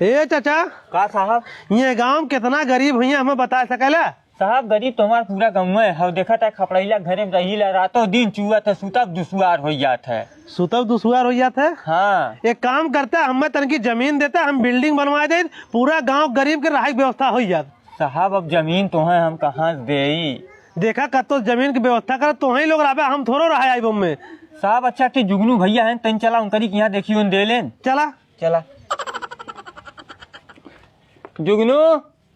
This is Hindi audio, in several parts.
ए चाचा, का साहब? ये गांव कितना गरीब हुई हमें बता सकेला? साहब गरीब तो हमारा पूरा गाँव है। हम देखा था खपड़ैला घरे में रही रातों दिन चूहा था, सुतब दुश्वार हो जाता है। सुतब दुश्वार हो जाता है। हाँ, एक काम करता है, हमें तनकी जमीन देता, हम बिल्डिंग बनवा दे, पूरा गांव गरीब के रहाई व्यवस्था हो जात। साहब अब जमीन तो है, हम कहाँ से दे? देखा कतो जमीन की व्यवस्था कर, तो ही लोग रहा, हम थोड़ो रहा आई में। साहब अच्छा के जुगनू भैया है, तन चला उनकरी यहाँ देखियो दे लेन। चला चला जुगनू,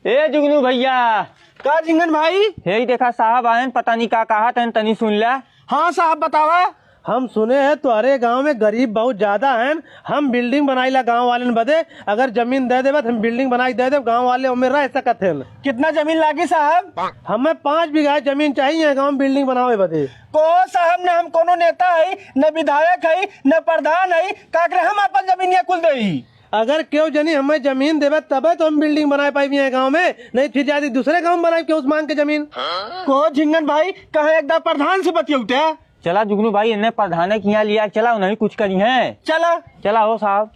ए जुगनू भैया। का जिंगन भाई? हे देखा साहब आए, पता नहीं का कहा तन तनी सुन ला। हाँ साहब बतावा। हम सुने हैं तुम्हारे गांव में गरीब बहुत ज्यादा हैं, हम बिल्डिंग बनाईला गांव वाले ने बदे, अगर जमीन दे देवे हम बिल्डिंग बनाई दे दे, गांव वाले हमें रह सकते हैं। कितना जमीन लागी साहब? हमें 5 बीघा जमीन चाहिए गांव में बिल्डिंग बनावे बदे। को साहब न हम कोनो नेता है, न विधायक है, न प्रधान है, काकरे हम अपन जमीनिया कुल दे। अगर क्यों जनी हमें जमीन देवे तबे तो हम बिल्डिंग बनाए पाई है गांव में, नहीं फिर जाती दूसरे गांव में बनाए क्यों उस मांग के जमीन। को झिंगन भाई कहे एकदम प्रधान से बतियौते। चला जुगनू भाई, इन्हें प्रधान के यहाँ लिया, चला नहीं कुछ करी है। चला चला हो साहब।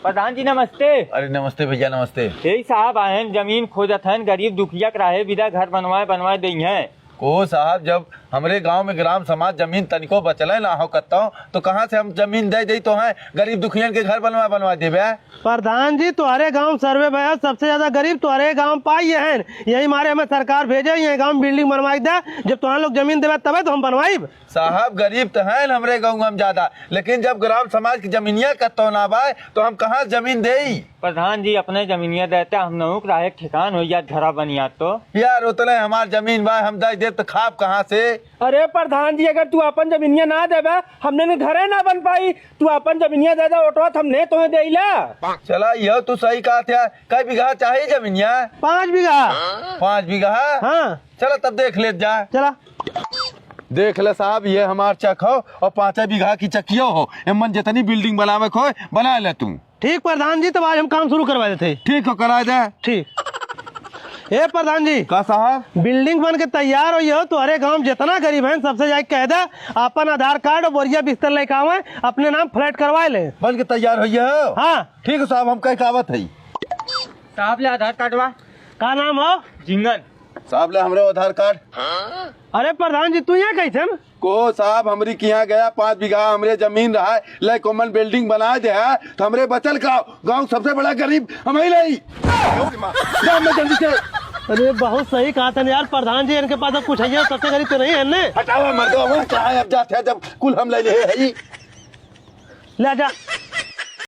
प्रधान जी नमस्ते। अरे नमस्ते भैया नमस्ते। यही साहब आए, जमीन खोजत है, गरीब दुखिया के रहे विदा घर बनवाए दी है। को साहब जब हमरे गांव में ग्राम समाज जमीन तनिको बचल ना हो कत्ता तो कहाँ से हम जमीन दे दी तो है गरीब दुखियन के घर बनवा देवे। प्रधान जी तुम्हारे गांव सर्वे भैया सबसे ज्यादा गरीब तुम्हारे गांव पाई है, यही मारे हमें सरकार भेजे ये गांव बिल्डिंग बनवाई दे, जब तुम्हारे लोग जमीन देवे तबे तो हम बनवाई। साहब गरीब तो है हमरे गाँव में ज्यादा, लेकिन जब ग्राम समाज की जमीनिया कत्तो ना बाय तो हम कहाँ जमीन दे। प्रधान जी अपने जमीनिया देते हम नहु रहे ठिकान हो जात घरा बनिया तो यार उतने हमार जमीन बा हम दे तो खाप कहाँ से। अरे प्रधान जी अगर तू अपन जमीनिया ना देवे हमने घरे ना बन पाई, तू अपन जमीनिया दे दे ओटवा हमने तुम्हें देला। चला यह तू सही कहा था। कई बीघा चाहिए जमीनिया? 5 बीघा। 5 बीघा? हाँ चलो तब देख ले जा। चला देख ले साहब, ये हमार चक हो और 5 बीघा की चकियो हो, एमन जितनी बिल्डिंग बनावे को बना ले तू। ठीक प्रधान जी, तब आज हम काम शुरू करवा देते। ठीक हो करा दे। ठीक। ए प्रधान जी का साहब बिल्डिंग बन के तैयार हो हो, तुम्हारे गांव जितना गरीब है सबसे जाके कह दे अपन आधार कार्ड और बोरिया बिस्तर लेके आवे, अपने नाम फ्लैट करवा ले। बन के तैयार हो? हाँ ठीक है साहब, हम कई कावत है। साहब ले आधार कार्डवा। का नाम हो? जिंगन। साहब ले हमरे आधार कार्ड। अरे प्रधान जी तू यहाँ कैसे को साहब हमरी के यहाँ गया 5 बीघा हमरे जमीन रहा है, ले कोमल बिल्डिंग बना दे है तो हमरे बचल का गांव सबसे बड़ा गरीब हम ही नहीं। जल्दी से। अरे बहुत सही कहा था यार प्रधान जी, इनके पास अब कुछ है सबसे गरीब तो नहीं है ने। हटावा मर दो, चाहे अब जाते हैं जब कुल हम ले ले जा